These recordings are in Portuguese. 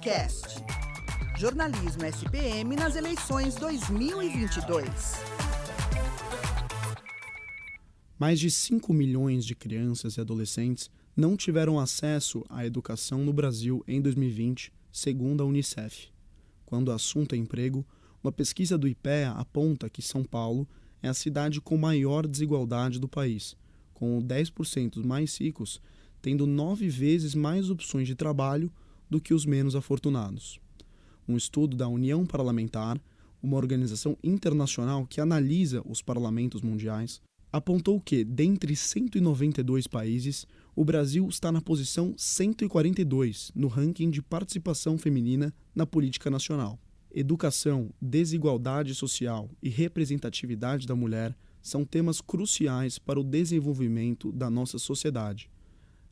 VotoCast. Jornalismo SPM nas eleições 2022. Mais de 5 milhões de crianças e adolescentes não tiveram acesso à educação no Brasil em 2020, segundo a Unicef. Quando o assunto é emprego, uma pesquisa do IPEA aponta que São Paulo é a cidade com maior desigualdade do país, com 10% dos mais ricos tendo 9 vezes mais opções de trabalho do que os menos afortunados. Um estudo da União Parlamentar, uma organização internacional que analisa os parlamentos mundiais, apontou que, dentre 192 países, o Brasil está na posição 142 no ranking de participação feminina na política nacional. Educação, desigualdade social e representatividade da mulher são temas cruciais para o desenvolvimento da nossa sociedade.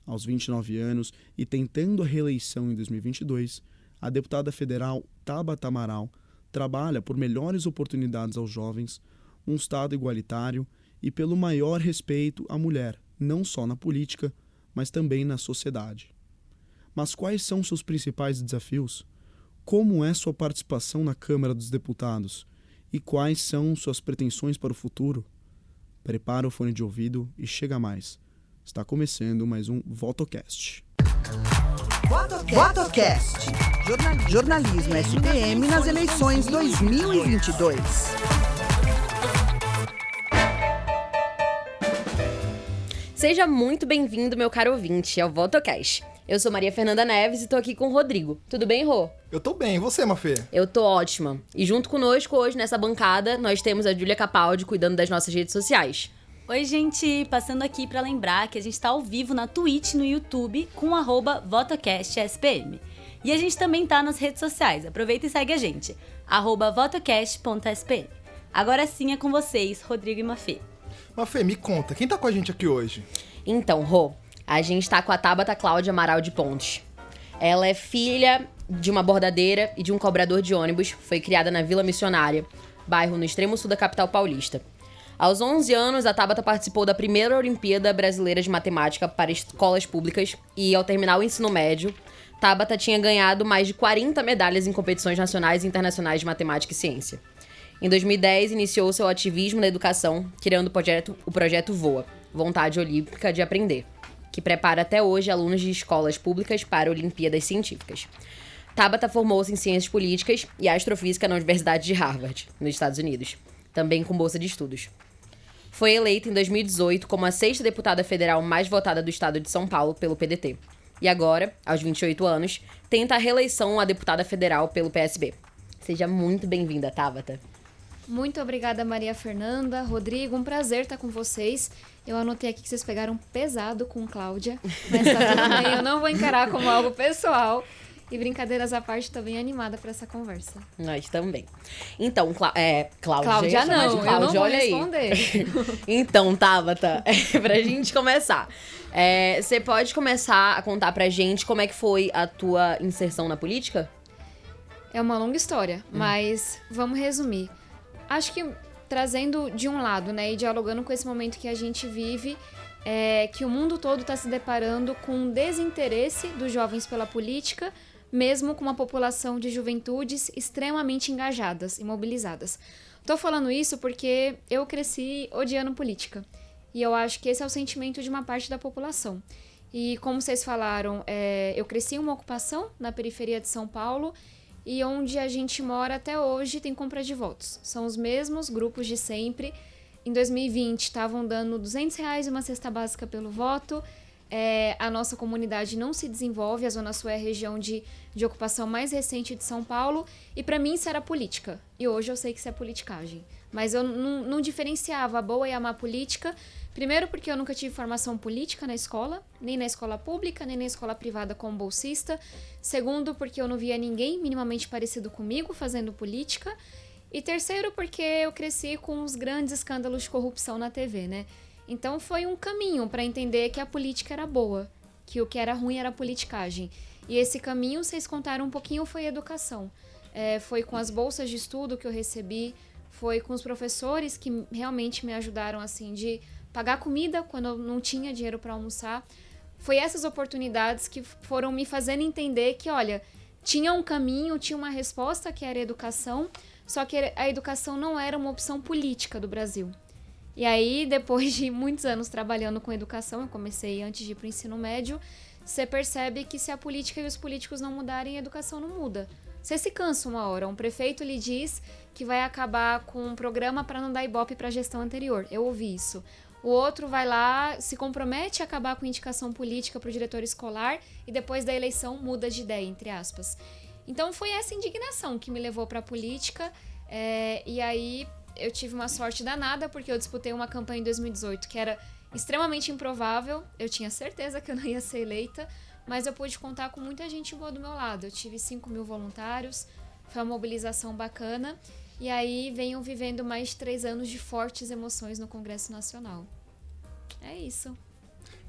Aos 29 anos e tentando a reeleição em 2022, a deputada federal Tabata Amaral trabalha por melhores oportunidades aos jovens, um Estado igualitário e pelo maior respeito à mulher, não só na política, mas também na sociedade. Mas quais são seus principais desafios? Como é sua participação na Câmara dos Deputados? E quais são suas pretensões para o futuro? Prepara o fone de ouvido e chega mais. Está começando mais um VotoCast. VotoCast. Jornalismo SPM nas eleições 2022. Seja muito bem-vindo, meu caro ouvinte, ao VotoCast. Eu sou Maria Fernanda Neves e tô aqui com o Rodrigo. Tudo bem, Rô? Eu tô bem, e você, Mafê? Eu tô ótima. E junto conosco hoje, nessa bancada, nós temos a Júlia Capaldi cuidando das nossas redes sociais. Oi, gente! Passando aqui pra lembrar que a gente tá ao vivo na Twitch, no YouTube, com @VotoCastSPM. E a gente também tá nas redes sociais. Aproveita e segue a gente, @VotoCast.spm. Agora sim é com vocês, Rodrigo e Mafê. Mafê, me conta, quem tá com a gente aqui hoje? Então, Rô, a gente tá com a Tabata Cláudia Amaral de Pontes. Ela é filha de uma bordadeira e de um cobrador de ônibus. Foi criada na Vila Missionária, bairro no extremo sul da capital paulista. Aos 11 anos, a Tabata participou da primeira Olimpíada Brasileira de Matemática para escolas públicas e, ao terminar o ensino médio, Tabata tinha ganhado mais de 40 medalhas em competições nacionais e internacionais de matemática e ciência. Em 2010, iniciou seu ativismo na educação, criando o projeto VOA, Vontade Olímpica de Aprender, que prepara até hoje alunos de escolas públicas para Olimpíadas Científicas. Tabata formou-se em Ciências Políticas e Astrofísica na Universidade de Harvard, nos Estados Unidos, também com bolsa de estudos. Foi eleita em 2018 como a 6ª deputada federal mais votada do estado de São Paulo pelo PDT. E agora, aos 28 anos, tenta a reeleição a deputada federal pelo PSB. Seja muito bem-vinda, Tabata. Muito obrigada, Maria Fernanda, Rodrigo, um prazer estar com vocês. Eu anotei aqui que vocês pegaram pesado com Cláudia, mas tá tudo bem, eu não vou encarar como algo pessoal. E brincadeiras à parte, tô bem animada para essa conversa. Nós também. Então, Cláudia não, de Cláudia, eu não vou olha responder. Aí. Então, Tabata, pra gente começar, você pode começar a contar pra gente como é que foi a tua inserção na política? É uma longa história, mas vamos resumir. Acho que trazendo de um lado, né, e dialogando com esse momento que a gente vive, que o mundo todo está se deparando com um desinteresse dos jovens pela política, mesmo com uma população de juventudes extremamente engajadas e mobilizadas. Tô falando isso porque eu cresci odiando política. E eu acho que esse é o sentimento de uma parte da população. E como vocês falaram, eu cresci em uma ocupação na periferia de São Paulo, e onde a gente mora até hoje tem compra de votos. São os mesmos grupos de sempre. Em 2020 estavam dando R$200 uma cesta básica pelo voto. A nossa comunidade não se desenvolve, a Zona Sul é a região de ocupação mais recente de São Paulo. E para mim isso era política. E hoje eu sei que isso é politicagem. Mas eu não diferenciava a boa e a má política. Primeiro porque eu nunca tive formação política na escola, nem na escola pública, nem na escola privada como bolsista. Segundo, porque eu não via ninguém minimamente parecido comigo fazendo política. E terceiro, porque eu cresci com os grandes escândalos de corrupção na TV, né? Então foi um caminho para entender que a política era boa, que o que era ruim era a politicagem. E esse caminho, vocês contaram um pouquinho, foi a educação. Foi com as bolsas de estudo que eu recebi, foi com os professores que realmente me ajudaram, assim, de pagar comida quando eu não tinha dinheiro para almoçar. Foi essas oportunidades que foram me fazendo entender que, olha, tinha um caminho, tinha uma resposta que era a educação, só que a educação não era uma opção política do Brasil. E aí, depois de muitos anos trabalhando com educação, eu comecei antes de ir para o ensino médio, você percebe que se a política e os políticos não mudarem, a educação não muda. Você se cansa uma hora. Um prefeito lhe diz que vai acabar com um programa para não dar ibope para a gestão anterior. Eu ouvi isso. O outro vai lá, se compromete a acabar com indicação política para o diretor escolar e depois da eleição muda de ideia, entre aspas. Então foi essa indignação que me levou para a política e aí eu tive uma sorte danada porque eu disputei uma campanha em 2018 que era extremamente improvável, eu tinha certeza que eu não ia ser eleita, mas eu pude contar com muita gente boa do meu lado. Eu tive 5.000 voluntários, foi uma mobilização bacana. E aí venho vivendo mais de 3 anos de fortes emoções no Congresso Nacional. É isso.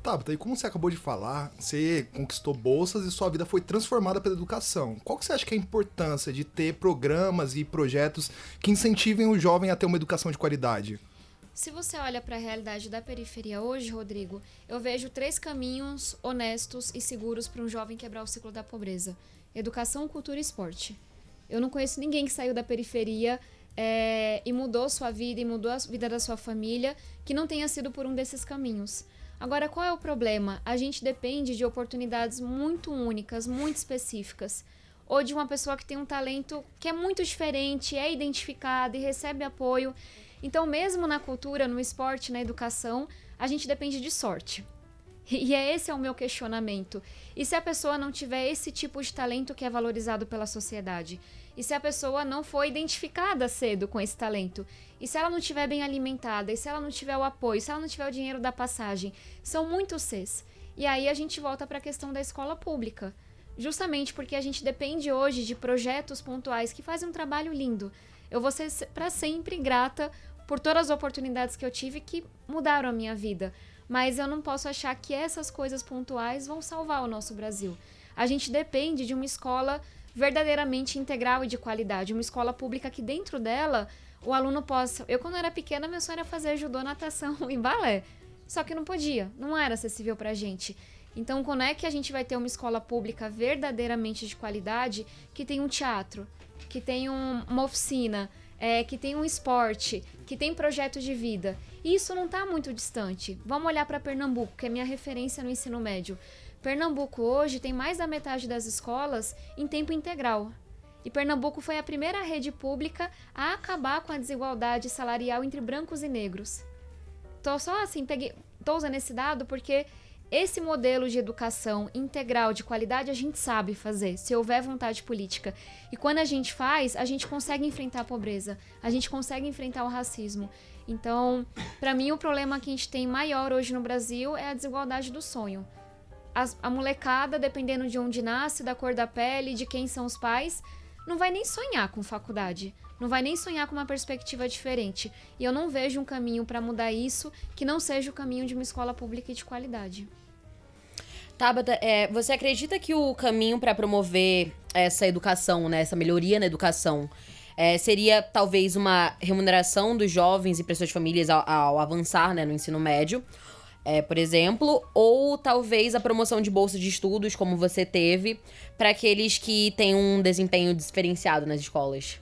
Tabata, e como você acabou de falar, você conquistou bolsas e sua vida foi transformada pela educação. Qual que você acha que é a importância de ter programas e projetos que incentivem o jovem a ter uma educação de qualidade? Se você olha para a realidade da periferia hoje, Rodrigo, eu vejo 3 caminhos honestos e seguros para um jovem quebrar o ciclo da pobreza. Educação, cultura e esporte. Eu não conheço ninguém que saiu da periferia e mudou sua vida e mudou a vida da sua família que não tenha sido por um desses caminhos. Agora, qual é o problema? A gente depende de oportunidades muito únicas, muito específicas. Ou de uma pessoa que tem um talento que é muito diferente, é identificada e recebe apoio. Então, mesmo na cultura, no esporte, na educação, a gente depende de sorte. E esse é o meu questionamento. E se a pessoa não tiver esse tipo de talento que é valorizado pela sociedade? E se a pessoa não for identificada cedo com esse talento? E se ela não estiver bem alimentada? E se ela não tiver o apoio? Se ela não tiver o dinheiro da passagem? São muitos Cs. E aí a gente volta para a questão da escola pública. Justamente porque a gente depende hoje de projetos pontuais que fazem um trabalho lindo. Eu vou ser para sempre grata por todas as oportunidades que eu tive que mudaram a minha vida. Mas eu não posso achar que essas coisas pontuais vão salvar o nosso Brasil. A gente depende de uma escola verdadeiramente integral e de qualidade. Uma escola pública que dentro dela o aluno possa... Eu, quando era pequena, meu sonho era fazer judô, natação e balé. Só que não podia, não era acessível pra gente. Então, quando é que a gente vai ter uma escola pública verdadeiramente de qualidade que tem um teatro, que tem uma oficina, que tem um esporte, que tem projeto de vida? E isso não está muito distante. Vamos olhar para Pernambuco, que é minha referência no ensino médio. Pernambuco hoje tem mais da metade das escolas em tempo integral. E Pernambuco foi a primeira rede pública a acabar com a desigualdade salarial entre brancos e negros. Tô usando esse dado porque esse modelo de educação integral de qualidade a gente sabe fazer, se houver vontade política. E quando a gente faz, a gente consegue enfrentar a pobreza, a gente consegue enfrentar o racismo. Então, para mim, o problema que a gente tem maior hoje no Brasil é a desigualdade do sonho. A molecada, dependendo de onde nasce, da cor da pele, de quem são os pais, não vai nem sonhar com faculdade, não vai nem sonhar com uma perspectiva diferente. E eu não vejo um caminho para mudar isso que não seja o caminho de uma escola pública e de qualidade. Tabata, você acredita que o caminho para promover essa educação, né, essa melhoria na educação, seria talvez uma remuneração dos jovens e pessoas de famílias ao avançar, né, no ensino médio, por exemplo, ou talvez a promoção de bolsa de estudos, como você teve, para aqueles que têm um desempenho diferenciado nas escolas?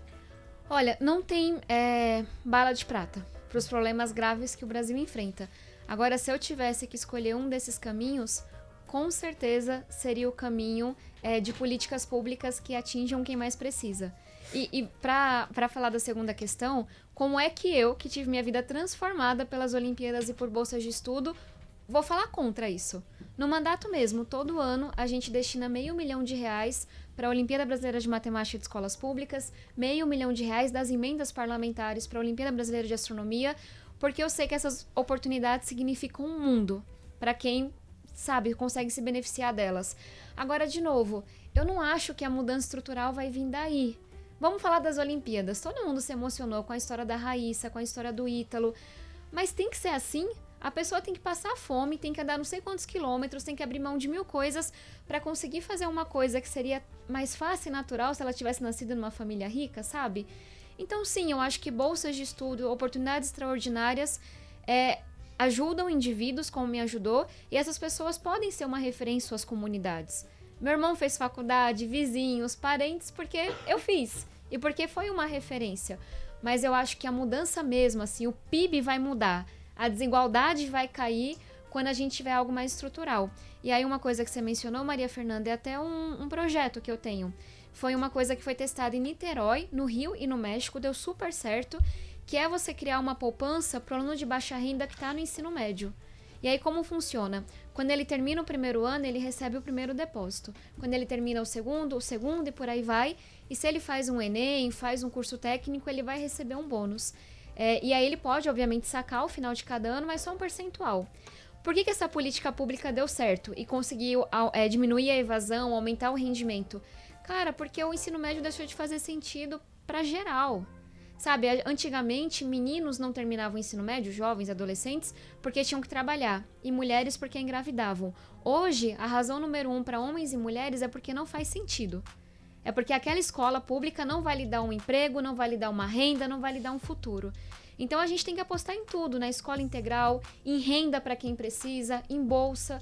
Olha, não tem bala de prata para os problemas graves que o Brasil enfrenta. Agora, se eu tivesse que escolher um desses caminhos, com certeza seria o caminho de políticas públicas que atinjam quem mais precisa. E para falar da segunda questão, como é que eu, que tive minha vida transformada pelas Olimpíadas e por bolsas de estudo, vou falar contra isso? No mandato mesmo, todo ano, a gente destina R$500 milhão para a Olimpíada Brasileira de Matemática de Escolas Públicas, R$500 milhão das emendas parlamentares para a Olimpíada Brasileira de Astronomia, porque eu sei que essas oportunidades significam um mundo para quem, sabe, consegue se beneficiar delas. Agora, de novo, eu não acho que a mudança estrutural vai vir daí. Vamos falar das Olimpíadas. Todo mundo se emocionou com a história da Raíssa, com a história do Ítalo. Mas tem que ser assim? A pessoa tem que passar fome, tem que andar não sei quantos quilômetros, tem que abrir mão de 1000 coisas para conseguir fazer uma coisa que seria mais fácil e natural se ela tivesse nascido numa família rica, sabe? Então, sim, eu acho que bolsas de estudo, oportunidades extraordinárias ajudam indivíduos, como me ajudou, e essas pessoas podem ser uma referência em suas comunidades. Meu irmão fez faculdade, vizinhos, parentes, porque eu fiz. E porque foi uma referência. Mas eu acho que a mudança mesmo, assim, o PIB vai mudar. A desigualdade vai cair quando a gente tiver algo mais estrutural. E aí uma coisa que você mencionou, Maria Fernanda, é até um projeto que eu tenho. Foi uma coisa que foi testada em Niterói, no Rio e no México, deu super certo, que é você criar uma poupança para o aluno de baixa renda que está no ensino médio. E aí como funciona? Quando ele termina o primeiro ano, ele recebe o primeiro depósito. Quando ele termina o segundo e por aí vai. E se ele faz um Enem, faz um curso técnico, ele vai receber um bônus. E aí ele pode, obviamente, sacar ao final de cada ano, mas só um percentual. Por que essa política pública deu certo e conseguiu diminuir a evasão, aumentar o rendimento? Cara, porque o ensino médio deixou de fazer sentido para geral. Sabe, antigamente meninos não terminavam o ensino médio, jovens, adolescentes, porque tinham que trabalhar, e mulheres porque engravidavam. Hoje, a razão número 1 para homens e mulheres é porque não faz sentido. É porque aquela escola pública não vai lhe dar um emprego, não vai lhe dar uma renda, não vai lhe dar um futuro. Então a gente tem que apostar em tudo, na escola integral, em renda para quem precisa, em bolsa.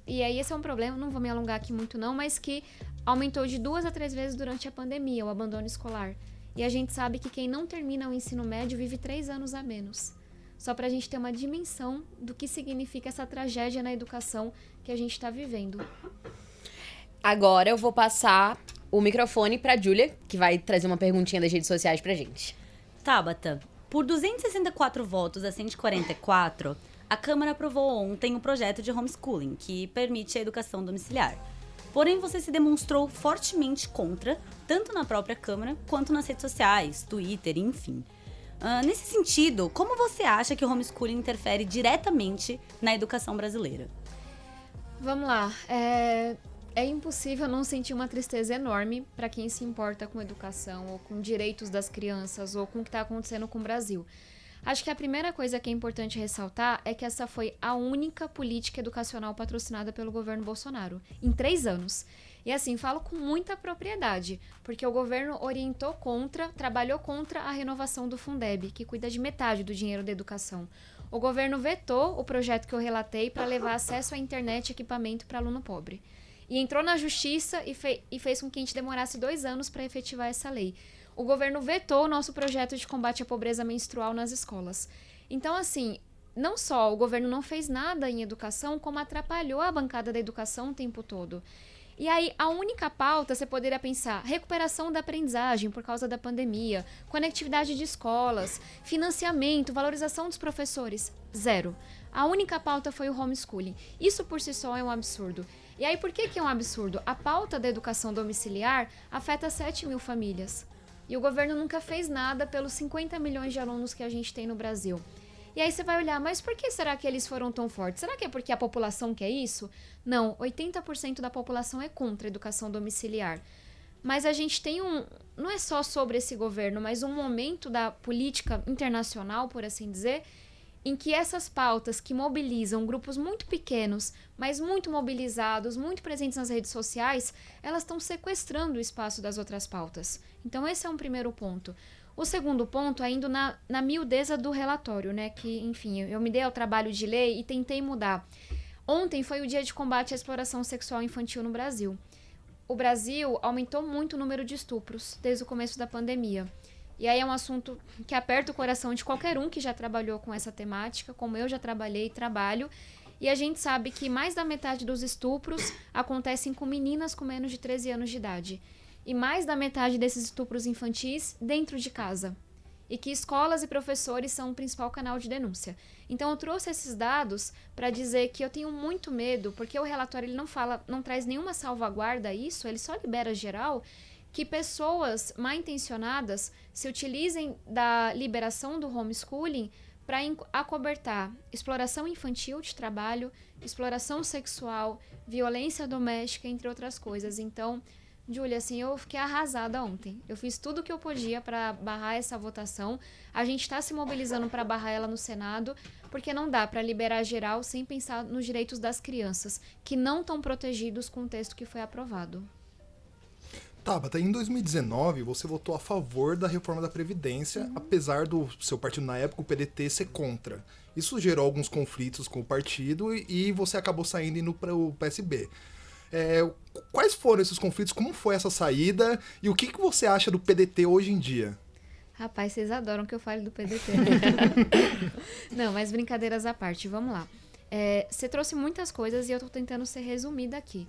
E aí esse é um problema, não vou me alongar aqui muito não, mas que aumentou de 2 a 3 vezes durante a pandemia, o abandono escolar. E a gente sabe que quem não termina o ensino médio vive 3 anos a menos. Só para a gente ter uma dimensão do que significa essa tragédia na educação que a gente está vivendo. Agora eu vou passar o microfone pra Júlia, que vai trazer uma perguntinha das redes sociais pra gente. Tabata, por 264 votos a 144, a Câmara aprovou ontem o projeto de homeschooling, que permite a educação domiciliar. Porém, você se demonstrou fortemente contra, tanto na própria Câmara, quanto nas redes sociais, Twitter, enfim. Nesse sentido, como você acha que o homeschooling interfere diretamente na educação brasileira? Vamos lá. É impossível não sentir uma tristeza enorme para quem se importa com educação, ou com direitos das crianças, ou com o que está acontecendo com o Brasil. Acho que a primeira coisa que é importante ressaltar é que essa foi a única política educacional patrocinada pelo governo Bolsonaro, em 3 anos. E assim, falo com muita propriedade, porque o governo trabalhou contra a renovação do Fundeb, que cuida de metade do dinheiro da educação. O governo vetou o projeto que eu relatei para levar acesso à internet e equipamento para aluno pobre. E entrou na justiça e fez com que a gente demorasse 2 anos para efetivar essa lei. O governo vetou o nosso projeto de combate à pobreza menstrual nas escolas. Então, assim, não só o governo não fez nada em educação, como atrapalhou a bancada da educação o tempo todo. E aí, a única pauta, você poderia pensar, recuperação da aprendizagem por causa da pandemia, conectividade de escolas, financiamento, valorização dos professores, 0. A única pauta foi o homeschooling. Isso por si só é um absurdo. E aí, por que é um absurdo? A pauta da educação domiciliar afeta 7 mil famílias. E o governo nunca fez nada pelos 50 milhões de alunos que a gente tem no Brasil. E aí você vai olhar, mas por que será que eles foram tão fortes? Será que é porque a população quer isso? Não, 80% da população é contra a educação domiciliar. Mas a gente tem não é só sobre esse governo, mas um momento da política internacional, por assim dizer, em que essas pautas que mobilizam grupos muito pequenos, mas muito mobilizados, muito presentes nas redes sociais, elas estão sequestrando o espaço das outras pautas. Então esse é um primeiro ponto. O segundo ponto é indo na miudeza do relatório, né? Que, enfim, eu me dei ao trabalho de ler e tentei mudar. Ontem foi o dia de combate à exploração sexual infantil no Brasil. O Brasil aumentou muito o número de estupros desde o começo da pandemia. E aí é um assunto que aperta o coração de qualquer um que já trabalhou com essa temática, como eu já trabalhei e trabalho. E a gente sabe que mais da metade dos estupros acontecem com meninas com menos de 13 anos de idade. E mais da metade desses estupros infantis dentro de casa. E que escolas e professores são o principal canal de denúncia. Então eu trouxe esses dados para dizer que eu tenho muito medo, porque o relatório ele não traz nenhuma salvaguarda a isso, ele só libera geral, que pessoas mal intencionadas se utilizem da liberação do homeschooling para acobertar exploração infantil de trabalho, exploração sexual, violência doméstica, entre outras coisas. Então, Júlia, assim, eu fiquei arrasada ontem. Eu fiz tudo o que eu podia para barrar essa votação. A gente está se mobilizando para barrar ela no Senado, porque não dá para liberar geral sem pensar nos direitos das crianças, que não estão protegidos com o texto que foi aprovado. Tabata, em 2019 você votou a favor da reforma da Previdência, apesar do seu partido na época, o PDT, ser contra. Isso gerou alguns conflitos com o partido e você acabou saindo indo para o PSB. Quais foram esses conflitos? Como foi essa saída? E o que você acha do PDT hoje em dia? Rapaz, vocês adoram que eu fale do PDT, né? Não, mas brincadeiras à parte, vamos lá. Você trouxe muitas coisas e eu tô tentando ser resumida aqui.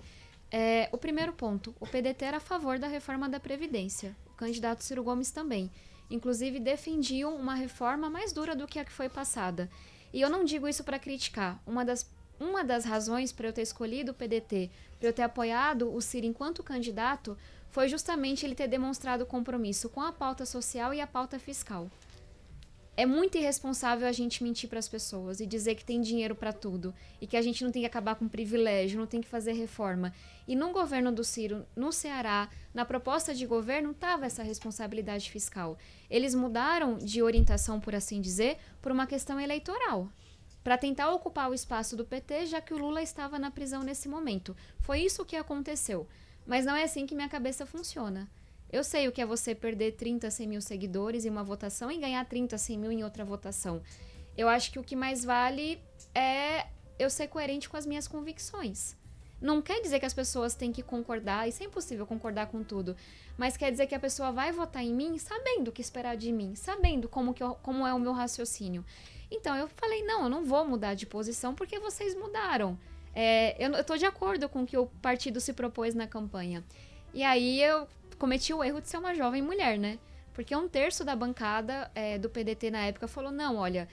O primeiro ponto, o PDT era a favor da reforma da Previdência. O candidato Ciro Gomes também. Inclusive, defendiam uma reforma mais dura do que a que foi passada. E eu não digo isso para criticar. Uma das razões para eu ter escolhido o PDT, para eu ter apoiado o Ciro enquanto candidato, foi justamente ele ter demonstrado compromisso com a pauta social e a pauta fiscal. É muito irresponsável a gente mentir para as pessoas e dizer que tem dinheiro para tudo e que a gente não tem que acabar com privilégio, não tem que fazer reforma. E no governo do Ciro, no Ceará, na proposta de governo, estava essa responsabilidade fiscal. Eles mudaram de orientação, por assim dizer, por uma questão eleitoral, para tentar ocupar o espaço do PT, já que o Lula estava na prisão nesse momento. Foi isso que aconteceu. Mas não é assim que minha cabeça funciona. Eu sei o que é você perder 30, 100 mil seguidores em uma votação e ganhar 30, 100 mil em outra votação. Eu acho que o que mais vale é eu ser coerente com as minhas convicções. Não quer dizer que as pessoas têm que concordar, isso é impossível concordar com tudo, mas quer dizer que a pessoa vai votar em mim sabendo o que esperar de mim, sabendo como é o meu raciocínio. Então eu falei, não, eu não vou mudar de posição porque vocês mudaram. Eu tô de acordo com o que o partido se propôs na campanha. E aí eu cometi o erro de ser uma jovem mulher, né? Porque 1/3 da bancada do PDT na época falou, não, olha,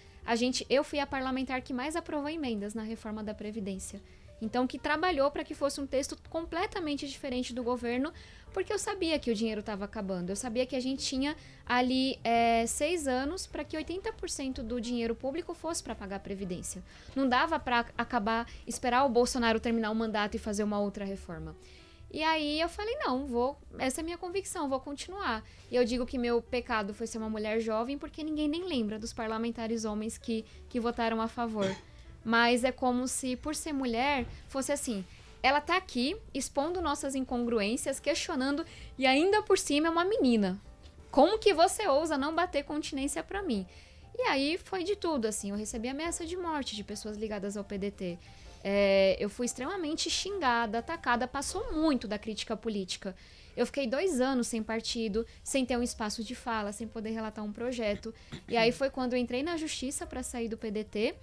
eu fui a parlamentar que mais aprovou emendas na reforma da Previdência. Então, que trabalhou para que fosse um texto completamente diferente do governo, porque eu sabia que o dinheiro estava acabando. Eu sabia que a gente tinha ali 6 anos para que 80% do dinheiro público fosse para pagar a Previdência. Não dava para esperar o Bolsonaro terminar o mandato e fazer uma outra reforma. E aí eu falei, não, essa é a minha convicção, vou continuar. E eu digo que meu pecado foi ser uma mulher jovem, porque ninguém nem lembra dos parlamentares homens que votaram a favor. Mas é como se, por ser mulher, fosse assim, ela tá aqui expondo nossas incongruências, questionando, e ainda por cima é uma menina. Como que você ousa não bater continência pra mim? E aí foi de tudo, assim, eu recebi ameaça de morte de pessoas ligadas ao PDT. Eu fui extremamente xingada, atacada, passou muito da crítica política. Eu fiquei 2 anos sem partido, sem ter um espaço de fala, sem poder relatar um projeto. E aí foi quando eu entrei na justiça para sair do PDT.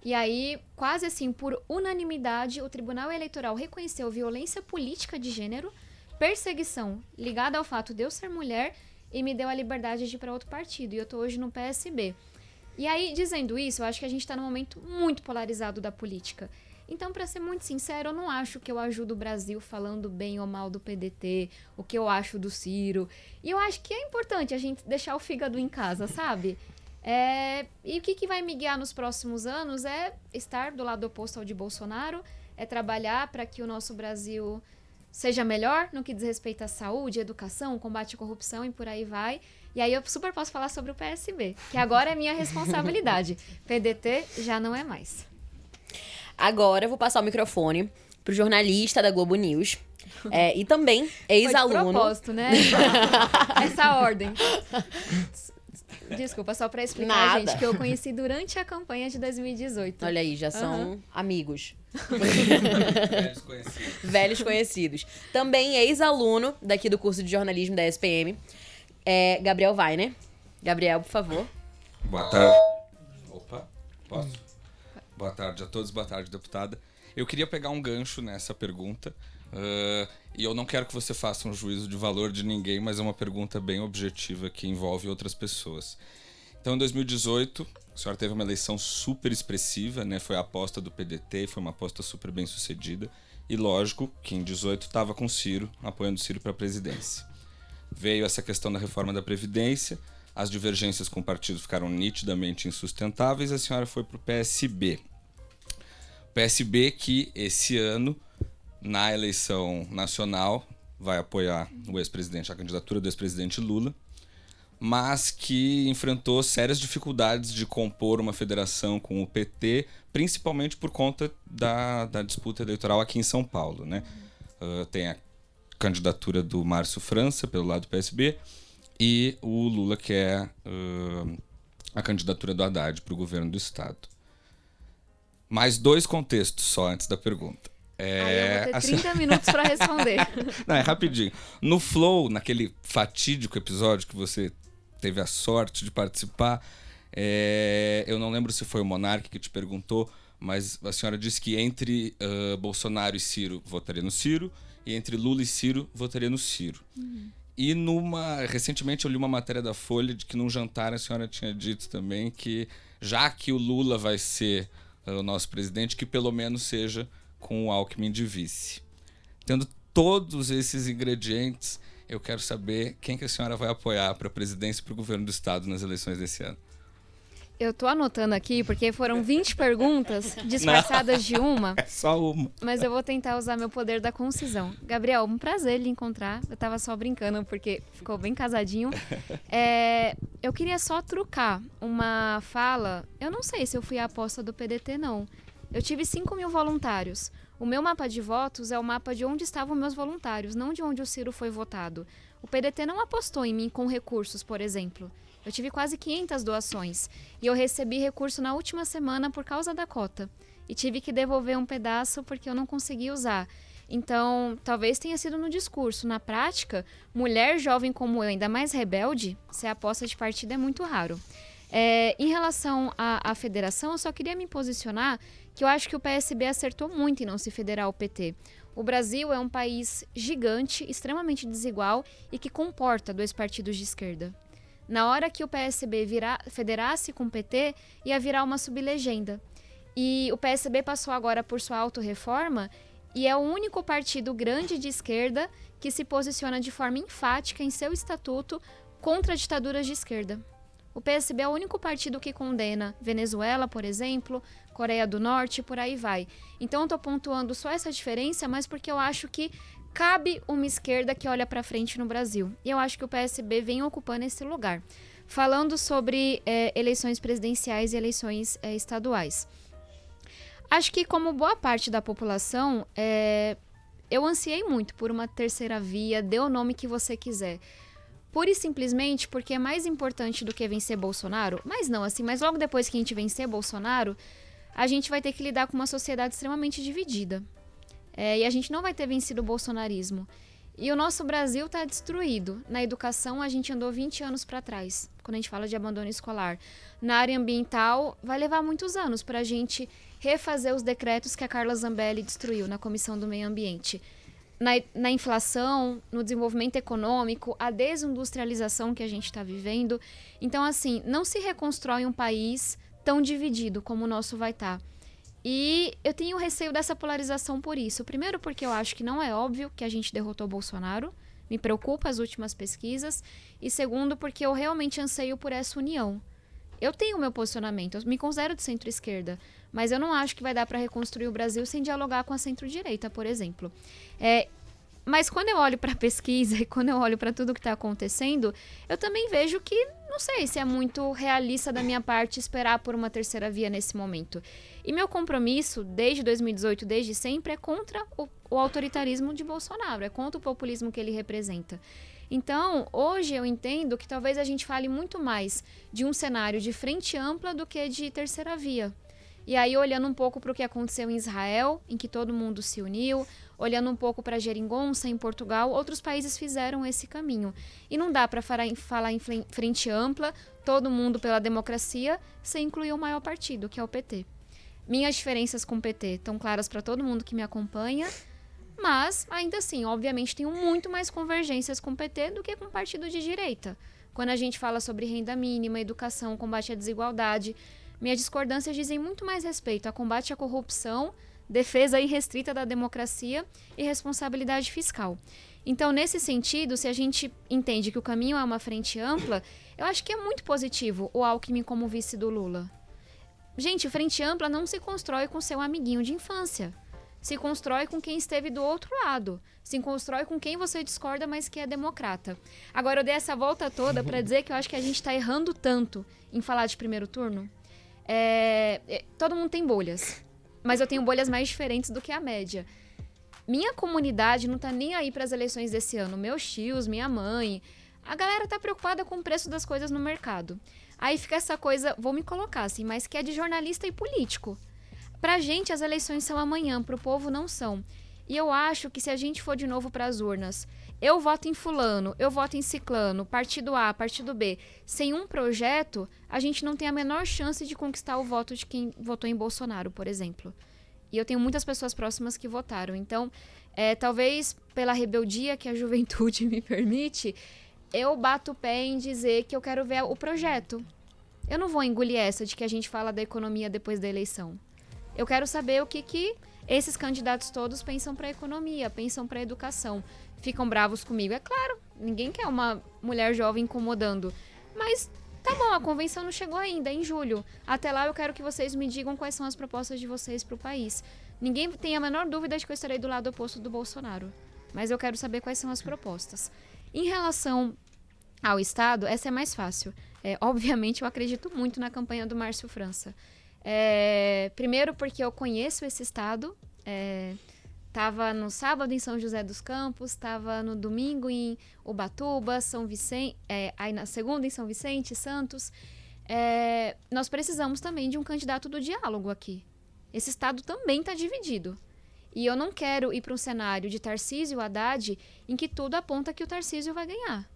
E aí, quase assim, por unanimidade, o Tribunal Eleitoral reconheceu violência política de gênero, perseguição ligada ao fato de eu ser mulher e me deu a liberdade de ir para outro partido. E eu tô hoje no PSB. E aí, dizendo isso, eu acho que a gente tá num momento muito polarizado da política. Então, para ser muito sincero, eu não acho que eu ajudo o Brasil falando bem ou mal do PDT, o que eu acho do Ciro. E eu acho que é importante a gente deixar o fígado em casa, sabe? E o que vai me guiar nos próximos anos é estar do lado oposto ao de Bolsonaro, é trabalhar para que o nosso Brasil seja melhor no que diz respeito à saúde, educação, combate à corrupção e por aí vai. E aí eu super posso falar sobre o PSB, que agora é minha responsabilidade. PDT já não é mais. Agora eu vou passar o microfone pro jornalista da Globo News. E também ex-aluno. Foi de propósito, né? Essa ordem. Desculpa, só pra explicar, gente, que eu conheci durante a campanha de 2018. Olha aí, já são amigos. Velhos conhecidos. Velhos conhecidos. Também ex-aluno daqui do curso de jornalismo da SPM. Gabriel Weiner. Gabriel, por favor. Boa tarde. Opa, posso? Boa tarde a todos, boa tarde, deputada. Eu queria pegar um gancho nessa pergunta. E eu não quero que você faça um juízo de valor de ninguém, mas é uma pergunta bem objetiva que envolve outras pessoas. Então, em 2018, a senhora teve uma eleição super expressiva, né? Foi a aposta do PDT, foi uma aposta super bem sucedida. E lógico que em 2018 estava com o Ciro, apoiando o Ciro para a presidência. Veio essa questão da reforma da Previdência, as divergências com o partido ficaram nitidamente insustentáveis, a senhora foi para o PSB. O PSB que esse ano, na eleição nacional, vai apoiar o ex-presidente, a candidatura do ex-presidente Lula, mas que enfrentou sérias dificuldades de compor uma federação com o PT, principalmente por conta da disputa eleitoral aqui em São Paulo, né? Tem a candidatura do Márcio França, pelo lado do PSB, e o Lula, que é a candidatura do Haddad para o governo do Estado. Mais 2 contextos só antes da pergunta. Aí eu vou ter assim, 30 minutos pra responder. Não, é rapidinho. No Flow, naquele fatídico episódio que você teve a sorte de participar, eu não lembro se foi o Monark que te perguntou, mas a senhora disse que entre Bolsonaro e Ciro, votaria no Ciro, e entre Lula e Ciro, votaria no Ciro. E recentemente eu li uma matéria da Folha de que num jantar a senhora tinha dito também que, já que o Lula vai ser o nosso presidente, que pelo menos seja com o Alckmin de vice. Tendo todos esses ingredientes, eu quero saber quem que a senhora vai apoiar para a presidência e para o governo do estado nas eleições desse ano. Eu tô anotando aqui, porque foram 20 perguntas disfarçadas de uma. É só uma. Mas eu vou tentar usar meu poder da concisão. Gabriel, um prazer lhe encontrar. Eu tava só brincando, porque ficou bem casadinho. Eu queria só trucar uma fala. Eu não sei se eu fui a aposta do PDT, não. Eu tive 5.000 voluntários. O meu mapa de votos é o mapa de onde estavam meus voluntários, não de onde o Ciro foi votado. O PDT não apostou em mim com recursos, por exemplo. Eu tive quase 500 doações e eu recebi recurso na última semana por causa da cota. E tive que devolver um pedaço porque eu não consegui usar. Então, talvez tenha sido no discurso. Na prática, mulher jovem como eu, ainda mais rebelde, ser aposta de partido é muito raro. Em relação à federação, eu só queria me posicionar que eu acho que o PSB acertou muito em não se federar ao PT. O Brasil é um país gigante, extremamente desigual e que comporta 2 partidos de esquerda. Na hora que o PSB federasse com o PT, ia virar uma sublegenda. E o PSB passou agora por sua autorreforma e é o único partido grande de esquerda que se posiciona de forma enfática em seu estatuto contra ditaduras de esquerda. O PSB é o único partido que condena Venezuela, por exemplo, Coreia do Norte e por aí vai. Então eu estou pontuando só essa diferença, mas porque eu acho que cabe uma esquerda que olha para frente no Brasil. E eu acho que o PSB vem ocupando esse lugar. Falando sobre eleições presidenciais e eleições estaduais. Acho que, como boa parte da população, eu ansiei muito por uma terceira via, dê o nome que você quiser. Pura e simplesmente porque é mais importante do que vencer Bolsonaro. Mas não assim, mas logo depois que a gente vencer Bolsonaro, a gente vai ter que lidar com uma sociedade extremamente dividida. E a gente não vai ter vencido o bolsonarismo. E o nosso Brasil está destruído. Na educação, a gente andou 20 anos para trás, quando a gente fala de abandono escolar. Na área ambiental, vai levar muitos anos para a gente refazer os decretos que a Carla Zambelli destruiu na Comissão do Meio Ambiente. Na inflação, no desenvolvimento econômico, a desindustrialização que a gente está vivendo. Então, assim, não se reconstrói um país tão dividido como o nosso vai estar. E eu tenho receio dessa polarização por isso. Primeiro, porque eu acho que não é óbvio que a gente derrotou Bolsonaro. Me preocupa as últimas pesquisas. E segundo, porque eu realmente anseio por essa união. Eu tenho o meu posicionamento, eu me considero de centro-esquerda, mas eu não acho que vai dar para reconstruir o Brasil sem dialogar com a centro-direita, por exemplo. Mas quando eu olho para a pesquisa e quando eu olho para tudo que está acontecendo, eu também vejo que não sei se é muito realista da minha parte esperar por uma terceira via nesse momento. E meu compromisso, desde 2018, desde sempre, é contra o autoritarismo de Bolsonaro, é contra o populismo que ele representa. Então, hoje eu entendo que talvez a gente fale muito mais de um cenário de frente ampla do que de terceira via. E aí, olhando um pouco para o que aconteceu em Israel, em que todo mundo se uniu, olhando um pouco para Geringonça, em Portugal, outros países fizeram esse caminho. E não dá para falar em frente ampla, todo mundo pela democracia, sem incluir o maior partido, que é o PT. Minhas diferenças com o PT estão claras para todo mundo que me acompanha, mas, ainda assim, obviamente, tenho muito mais convergências com o PT do que com o partido de direita. Quando a gente fala sobre renda mínima, educação, combate à desigualdade, minhas discordâncias dizem muito mais respeito a combate à corrupção, defesa irrestrita da democracia e responsabilidade fiscal. Então, nesse sentido, se a gente entende que o caminho é uma frente ampla, eu acho que é muito positivo o Alckmin como vice do Lula. Gente, frente ampla não se constrói com seu amiguinho de infância. Se constrói com quem esteve do outro lado. Se constrói com quem você discorda, mas que é democrata. Agora, eu dei essa volta toda para dizer que eu acho que a gente está errando tanto em falar de primeiro turno. Todo mundo tem bolhas, mas eu tenho bolhas mais diferentes do que a média. Minha comunidade não tá nem aí para as eleições desse ano. Meus tios, minha mãe, a galera tá preocupada com o preço das coisas no mercado. Aí fica essa coisa, vou me colocar assim, mas que é de jornalista e político. Pra gente, as eleições são amanhã, pro povo não são. E eu acho que se a gente for de novo pras urnas, eu voto em fulano, eu voto em ciclano, partido A, partido B, sem um projeto, a gente não tem a menor chance de conquistar o voto de quem votou em Bolsonaro, por exemplo. E eu tenho muitas pessoas próximas que votaram. Então, talvez pela rebeldia que a juventude me permite, eu bato o pé em dizer que eu quero ver o projeto. Eu não vou engolir essa de que a gente fala da economia depois da eleição. Eu quero saber o que esses candidatos todos pensam para a economia, pensam para a educação. Ficam bravos comigo. É claro, ninguém quer uma mulher jovem incomodando. Mas tá bom, a convenção não chegou ainda, é em julho. Até lá eu quero que vocês me digam quais são as propostas de vocês para o país. Ninguém tem a menor dúvida de que eu estarei do lado oposto do Bolsonaro. Mas eu quero saber quais são as propostas. Em relação ao Estado, essa é mais fácil. Obviamente, eu acredito muito na campanha do Márcio França. Primeiro porque eu conheço esse Estado. Estava no sábado em São José dos Campos, estava no domingo em Ubatuba, São Vicente, aí na segunda em São Vicente, Santos. Nós precisamos também de um candidato do diálogo aqui. Esse Estado também está dividido. E eu não quero ir para um cenário de Tarcísio Haddad em que tudo aponta que o Tarcísio vai ganhar.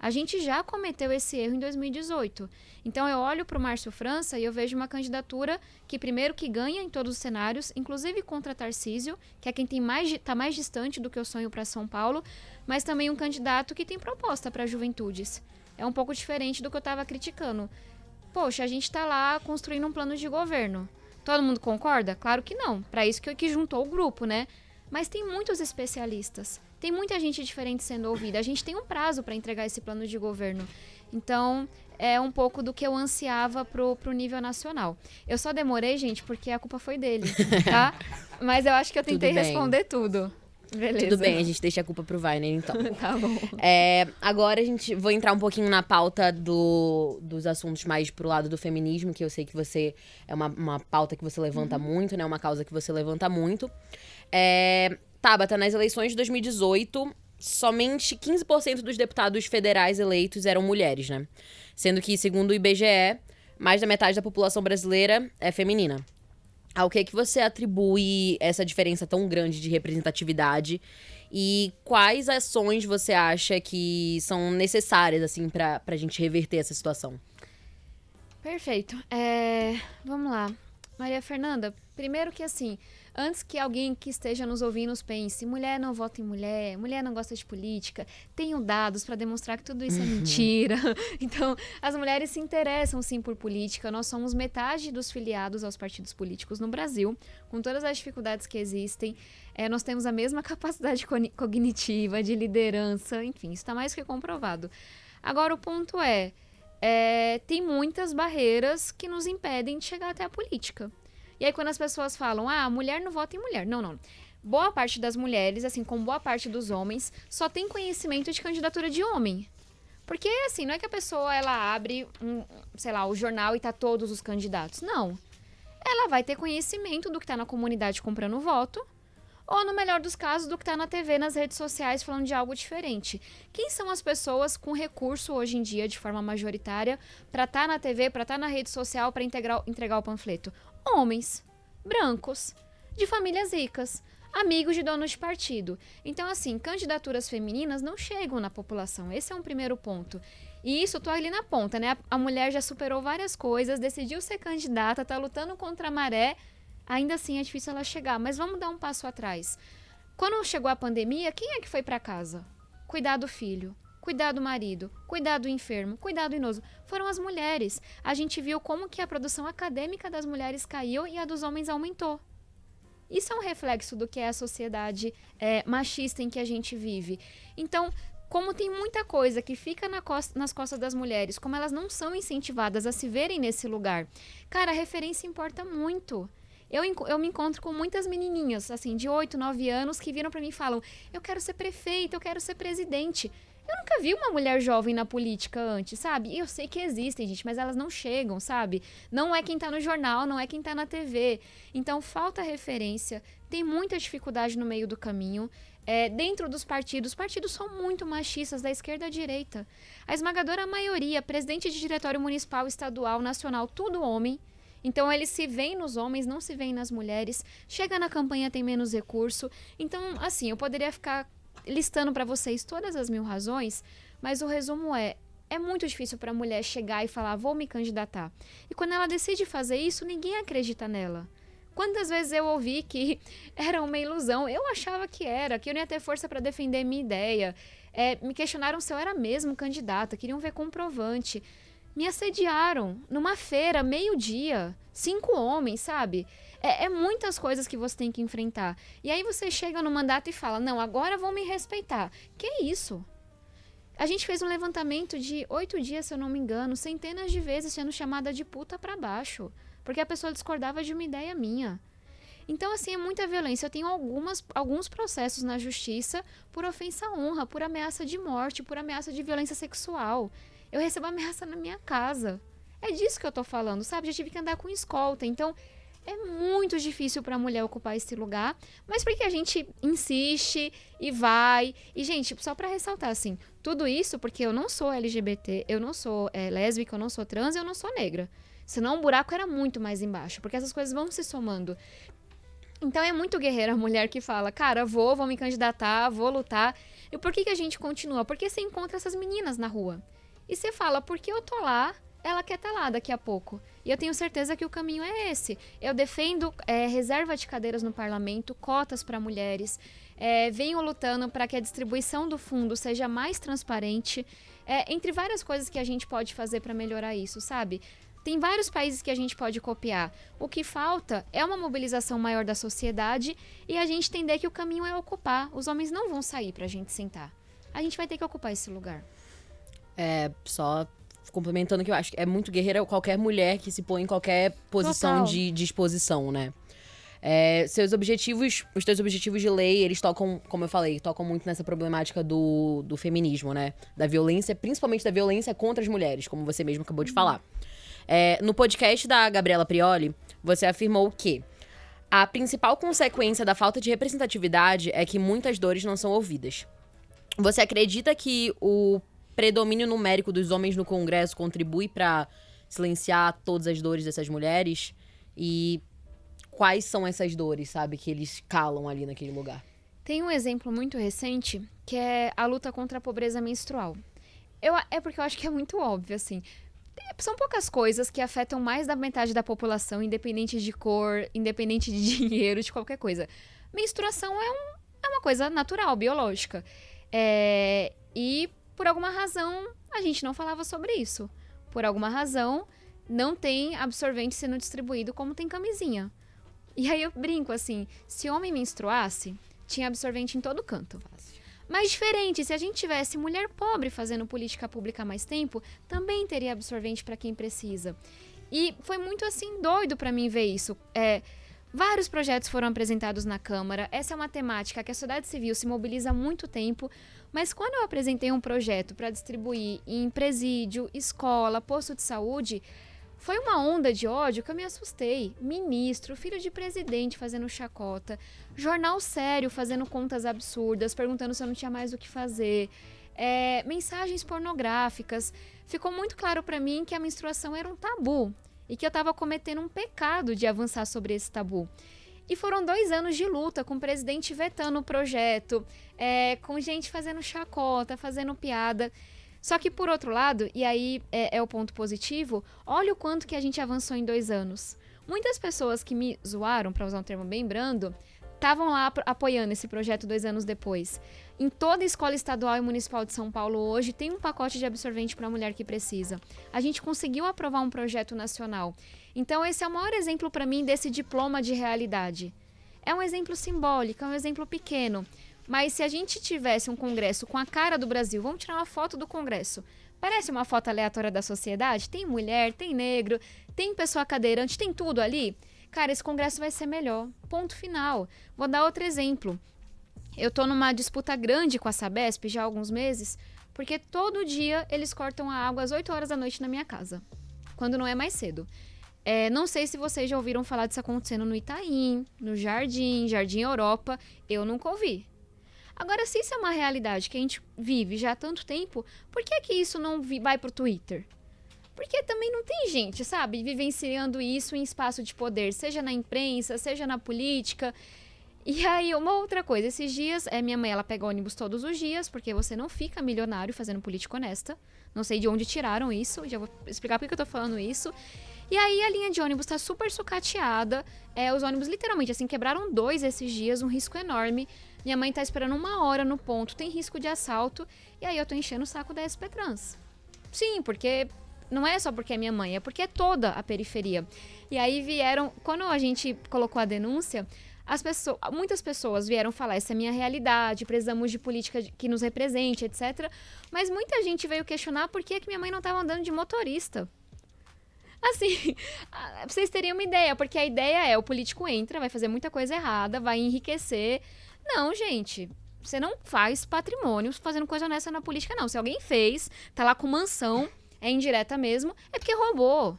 A gente já cometeu esse erro em 2018. Então eu olho para o Márcio França e eu vejo uma candidatura que primeiro que ganha em todos os cenários, inclusive contra Tarcísio, que é quem está mais distante do que eu sonho para São Paulo, mas também um candidato que tem proposta para juventudes. É um pouco diferente do que eu estava criticando. Poxa, a gente está lá construindo um plano de governo. Todo mundo concorda? Claro que não. Para isso que juntou o grupo, né? Mas tem muitos especialistas. Tem muita gente diferente sendo ouvida. A gente tem um prazo para entregar esse plano de governo. Então, é um pouco do que eu ansiava pro nível nacional. Eu só demorei, gente, porque a culpa foi dele, tá? Mas eu acho que eu tentei responder tudo. Beleza. Tudo bem, a gente deixa a culpa pro Weiner, então. Tá bom. Agora vou entrar um pouquinho na pauta dos assuntos mais pro lado do feminismo, que eu sei que você é uma pauta que você levanta muito, né? Uma causa que você levanta muito. Tabata, nas eleições de 2018, somente 15% dos deputados federais eleitos eram mulheres, né? Sendo que, segundo o IBGE, mais da metade da população brasileira é feminina. Ao que você atribui essa diferença tão grande de representatividade e quais ações você acha que são necessárias, assim, pra gente reverter essa situação? Perfeito. Vamos lá. Maria Fernanda, primeiro que assim, antes que alguém que esteja nos ouvindo pense, mulher não vota em mulher, mulher não gosta de política, tenho dados para demonstrar que tudo isso é mentira. Então, as mulheres se interessam sim por política, nós somos metade dos filiados aos partidos políticos no Brasil, com todas as dificuldades que existem, nós temos a mesma capacidade cognitiva, de liderança, enfim, isso está mais que comprovado. Agora, o ponto tem muitas barreiras que nos impedem de chegar até a política. E aí, quando as pessoas falam, mulher não vota em mulher. Não. Boa parte das mulheres, assim como boa parte dos homens, só tem conhecimento de candidatura de homem. Porque, assim, não é que a pessoa, ela abre, o jornal e tá todos os candidatos. Não. Ela vai ter conhecimento do que tá na comunidade comprando voto, ou, no melhor dos casos, do que tá na TV, nas redes sociais, falando de algo diferente. Quem são as pessoas com recurso, hoje em dia, de forma majoritária, para estar na TV, para estar na rede social, para entregar o panfleto? Homens, brancos, de famílias ricas, amigos de donos de partido. Então, assim, candidaturas femininas não chegam na população. Esse é um primeiro ponto. E isso, tô ali na ponta, né? A mulher já superou várias coisas, decidiu ser candidata, tá lutando contra a maré. Ainda assim é difícil ela chegar, mas vamos dar um passo atrás. Quando chegou a pandemia, quem é que foi para casa? Cuidar do filho, cuidar do marido, cuidar do enfermo, cuidar do idoso. Foram as mulheres. A gente viu como que a produção acadêmica das mulheres caiu e a dos homens aumentou. Isso é um reflexo do que é a sociedade machista em que a gente vive. Então, como tem muita coisa que fica nas costas das mulheres, como elas não são incentivadas a se verem nesse lugar, cara, a referência importa muito. Eu me encontro com muitas menininhas, assim, de 8, 9 anos, que viram pra mim e falam, eu quero ser prefeita, eu quero ser presidente. Eu nunca vi uma mulher jovem na política antes, sabe? E eu sei que existem, gente, mas elas não chegam, sabe? Não é quem tá no jornal, não é quem tá na TV. Então, falta referência, tem muita dificuldade no meio do caminho. Dentro dos partidos são muito machistas, da esquerda à direita. A esmagadora maioria, presidente de diretório municipal, estadual, nacional, tudo homem. Então eles se veem nos homens, não se veem nas mulheres. Chega na campanha, tem menos recurso. Então, assim, eu poderia ficar listando para vocês todas as 1000 razões, mas o resumo é muito difícil para a mulher chegar e falar, vou me candidatar. E quando ela decide fazer isso, ninguém acredita nela. Quantas vezes eu ouvi que era uma ilusão? Eu achava que era, que eu não ia ter força para defender minha ideia. Me questionaram se eu era mesmo candidata, queriam ver comprovante. Me assediaram numa feira, meio-dia, 5 homens, sabe? Muitas coisas que você tem que enfrentar. E aí você chega no mandato e fala, não, agora vão me respeitar. Que isso? A gente fez um levantamento de 8 dias, se eu não me engano, centenas de vezes sendo chamada de puta pra baixo. Porque a pessoa discordava de uma ideia minha. Então, assim, é muita violência. Eu tenho alguns processos na justiça por ofensa à honra, por ameaça de morte, por ameaça de violência sexual. Eu recebo ameaça na minha casa. É disso que eu tô falando, sabe? Já tive que andar com escolta. Então, é muito difícil pra mulher ocupar esse lugar. Mas porque a gente insiste e vai. E, gente, só pra ressaltar, assim, tudo isso porque eu não sou LGBT, eu não sou lésbica, eu não sou trans, eu não sou negra. Senão o buraco era muito mais embaixo. Porque essas coisas vão se somando. Então é muito guerreira a mulher que fala, cara, vou me candidatar, vou lutar. E por que a gente continua? Porque você encontra essas meninas na rua. E você fala, porque eu tô lá, ela quer estar lá daqui a pouco. E eu tenho certeza que o caminho é esse. Eu defendo reserva de cadeiras no parlamento, cotas para mulheres. Venho lutando para que a distribuição do fundo seja mais transparente. Entre várias coisas que a gente pode fazer para melhorar isso, sabe? Tem vários países que a gente pode copiar. O que falta é uma mobilização maior da sociedade e a gente entender que o caminho é ocupar. Os homens não vão sair pra gente sentar. A gente vai ter que ocupar esse lugar. Só complementando que eu acho que é muito guerreira qualquer mulher que se põe em qualquer posição de exposição, né? Os teus objetivos de lei, eles tocam, como eu falei, tocam muito nessa problemática do feminismo, né? Da violência, principalmente da violência contra as mulheres, como você mesmo acabou de falar. No podcast da Gabriela Prioli, você afirmou que a principal consequência da falta de representatividade é que muitas dores não são ouvidas. Você acredita que o predomínio numérico dos homens no Congresso contribui para silenciar todas as dores dessas mulheres? E quais são essas dores, sabe, que eles calam ali naquele lugar? Tem um exemplo muito recente, que é a luta contra a pobreza menstrual. Porque eu acho que é muito óbvio, assim. São poucas coisas que afetam mais da metade da população, independente de cor, independente de dinheiro, de qualquer coisa. Menstruação é uma coisa natural, biológica. E, por alguma razão, a gente não falava sobre isso. Por alguma razão, não tem absorvente sendo distribuído como tem camisinha. E aí eu brinco assim, se homem menstruasse, tinha absorvente em todo canto. Mas diferente, se a gente tivesse mulher pobre fazendo política pública há mais tempo, também teria absorvente para quem precisa. E foi muito assim doido para mim ver isso. Vários projetos foram apresentados na Câmara. Essa é uma temática que a sociedade civil se mobiliza há muito tempo. Mas quando eu apresentei um projeto para distribuir em presídio, escola, posto de saúde, foi uma onda de ódio que eu me assustei. Ministro, filho de presidente fazendo chacota, jornal sério fazendo contas absurdas, perguntando se eu não tinha mais o que fazer, mensagens pornográficas. Ficou muito claro para mim que a menstruação era um tabu e que eu estava cometendo um pecado de avançar sobre esse tabu. E foram 2 anos de luta, com o presidente vetando o projeto, com gente fazendo chacota, fazendo piada. Só que, por outro lado, e aí é o ponto positivo, olha o quanto que a gente avançou em 2 anos. Muitas pessoas que me zoaram, para usar um termo bem brando, estavam lá apoiando esse projeto 2 anos depois. Em toda a escola estadual e municipal de São Paulo hoje tem um pacote de absorvente para a mulher que precisa. A gente conseguiu aprovar um projeto nacional. Então esse é o maior exemplo para mim desse diploma de realidade. É um exemplo simbólico, é um exemplo pequeno. Mas se a gente tivesse um congresso com a cara do Brasil, vamos tirar uma foto do congresso. Parece uma foto aleatória da sociedade? Tem mulher, tem negro, tem pessoa cadeirante, tem tudo ali. Cara, esse congresso vai ser melhor. Ponto final. Vou dar outro exemplo. Eu tô numa disputa grande com a Sabesp já há alguns meses, porque todo dia eles cortam a água às 8 horas da noite na minha casa, quando não é mais cedo. Não sei se vocês já ouviram falar disso acontecendo no Itaim, no Jardim Europa. Eu nunca ouvi. Agora, se isso é uma realidade que a gente vive já há tanto tempo, por que isso não vai pro Twitter? Porque também não tem gente, sabe, vivenciando isso em espaço de poder, seja na imprensa, seja na política. E aí, uma outra coisa, esses dias, minha mãe, ela pega ônibus todos os dias, porque você não fica milionário fazendo política honesta. Não sei de onde tiraram isso, já vou explicar por que eu tô falando isso. E aí, a linha de ônibus tá super sucateada, os ônibus literalmente, assim, quebraram 2 esses dias, um risco enorme. Minha mãe tá esperando 1 hora no ponto, tem risco de assalto, e aí eu tô enchendo o saco da SP Trans. Sim, porque não é só porque é minha mãe, é porque é toda a periferia. E aí vieram, quando a gente colocou a denúncia, muitas pessoas vieram falar, essa é a minha realidade, precisamos de política que nos represente, etc. Mas muita gente veio questionar por que minha mãe não estava andando de motorista. Assim, pra vocês terem uma ideia, porque a ideia é, o político entra, vai fazer muita coisa errada, vai enriquecer. Não, gente, você não faz patrimônio fazendo coisa honesta na política, não. Se alguém fez, tá lá com mansão, é indireta mesmo, é porque roubou.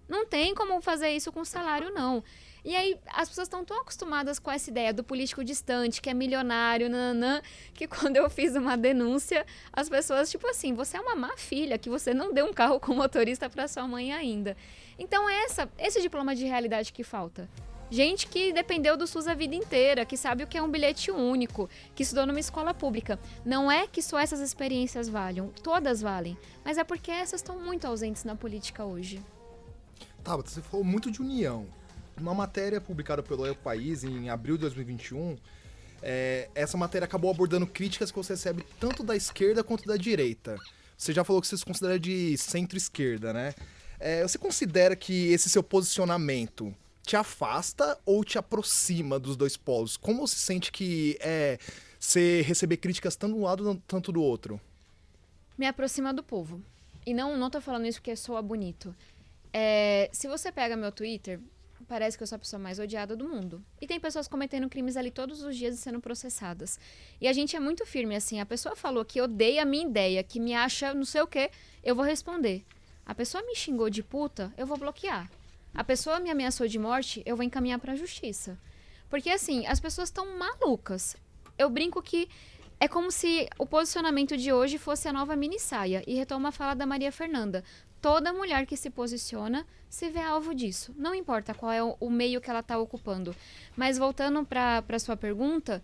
Não tem como fazer isso com salário, não. E aí, as pessoas estão tão acostumadas com essa ideia do político distante, que é milionário, nananã, que quando eu fiz uma denúncia, as pessoas, tipo assim, você é uma má filha, que você não deu um carro com motorista para sua mãe ainda. Então, esse diploma de realidade que falta. Gente que dependeu do SUS a vida inteira, que sabe o que é um bilhete único, que estudou numa escola pública. Não é que só essas experiências valham, todas valem, mas é porque essas estão muito ausentes na política hoje. Tá, você falou muito de união. Uma matéria publicada pelo El País em abril de 2021, essa matéria acabou abordando críticas que você recebe tanto da esquerda quanto da direita. Você já falou que você se considera de centro-esquerda, né? Você considera que esse seu posicionamento te afasta ou te aproxima dos dois polos? Como você sente que você receber críticas tanto do lado tanto do outro? Me aproxima do povo. E não tô falando isso porque soa bonito. Se você pega meu Twitter, parece que eu sou a pessoa mais odiada do mundo. E tem pessoas cometendo crimes ali todos os dias e sendo processadas. E a gente é muito firme, assim. A pessoa falou que odeia a minha ideia, que me acha não sei o quê, eu vou responder. A pessoa me xingou de puta, eu vou bloquear. A pessoa me ameaçou de morte, eu vou encaminhar pra justiça. Porque, assim, as pessoas estão malucas. Eu brinco que é como se o posicionamento de hoje fosse a nova minissaia. E retomo a fala da Maria Fernanda. Toda mulher que se posiciona se vê alvo disso. Não importa qual é o meio que ela está ocupando. Mas voltando para a sua pergunta,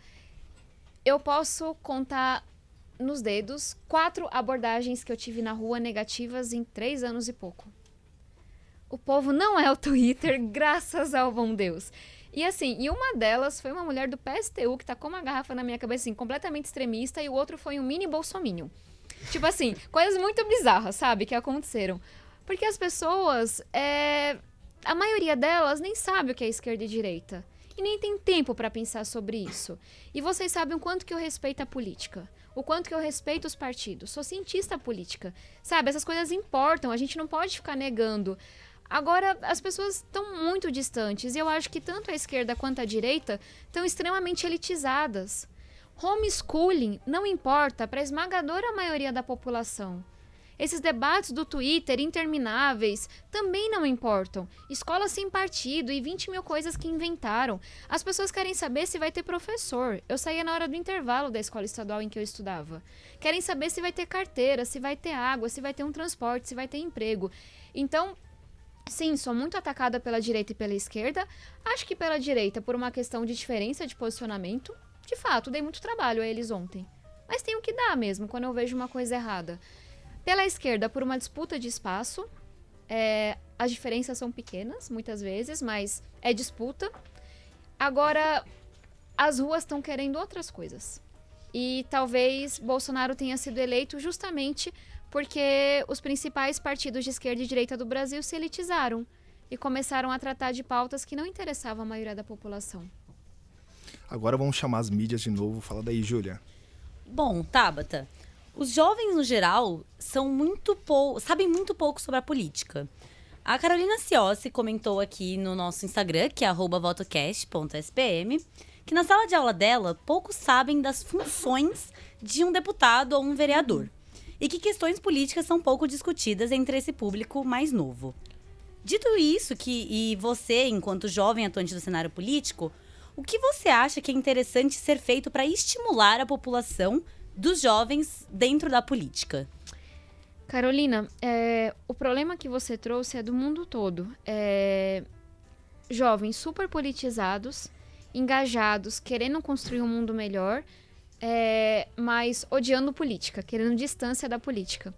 eu posso contar nos dedos 4 abordagens que eu tive na rua negativas em 3 anos e pouco. O povo não é o Twitter, graças ao bom Deus. E assim, uma delas foi uma mulher do PSTU que tacou uma garrafa na minha cabeça, assim, completamente extremista, e o outro foi um mini bolsominion. Tipo assim, coisas muito bizarras, sabe, que aconteceram. Porque as pessoas, a maioria delas nem sabe o que é esquerda e direita. E nem tem tempo pra pensar sobre isso. E vocês sabem o quanto que eu respeito a política. O quanto que eu respeito os partidos. Sou cientista política. Sabe, essas coisas importam, a gente não pode ficar negando. Agora, as pessoas estão muito distantes. E eu acho que tanto a esquerda quanto a direita estão extremamente elitizadas. Homeschooling não importa para a esmagadora maioria da população. Esses debates do Twitter intermináveis também não importam. Escola sem partido e 20 mil coisas que inventaram. As pessoas querem saber se vai ter professor. Eu saía na hora do intervalo da escola estadual em que eu estudava. Querem saber se vai ter carteira, se vai ter água, se vai ter um transporte, se vai ter emprego. Então, sim, sou muito atacada pela direita e pela esquerda. Acho que pela direita por uma questão de diferença de posicionamento. De fato, dei muito trabalho a eles ontem. Mas tenho que dar mesmo, quando eu vejo uma coisa errada. Pela esquerda, por uma disputa de espaço. As diferenças são pequenas, muitas vezes, mas é disputa. Agora, as ruas estão querendo outras coisas. E talvez Bolsonaro tenha sido eleito justamente porque os principais partidos de esquerda e direita do Brasil se elitizaram e começaram a tratar de pautas que não interessavam a maioria da população. Agora vamos chamar as mídias de novo. Fala daí, Júlia. Bom, Tabata, os jovens, no geral, sabem muito pouco sobre a política. A Carolina Ciossi comentou aqui no nosso Instagram, que é @votocast.spm, que na sala de aula dela, poucos sabem das funções de um deputado ou um vereador. E que questões políticas são pouco discutidas entre esse público mais novo. Dito isso, e você, enquanto jovem atuante do cenário político, o que você acha que é interessante ser feito para estimular a população dos jovens dentro da política? Carolina, o problema que você trouxe é do mundo todo. Jovens super politizados, engajados, querendo construir um mundo melhor, mas odiando política, querendo distância da política.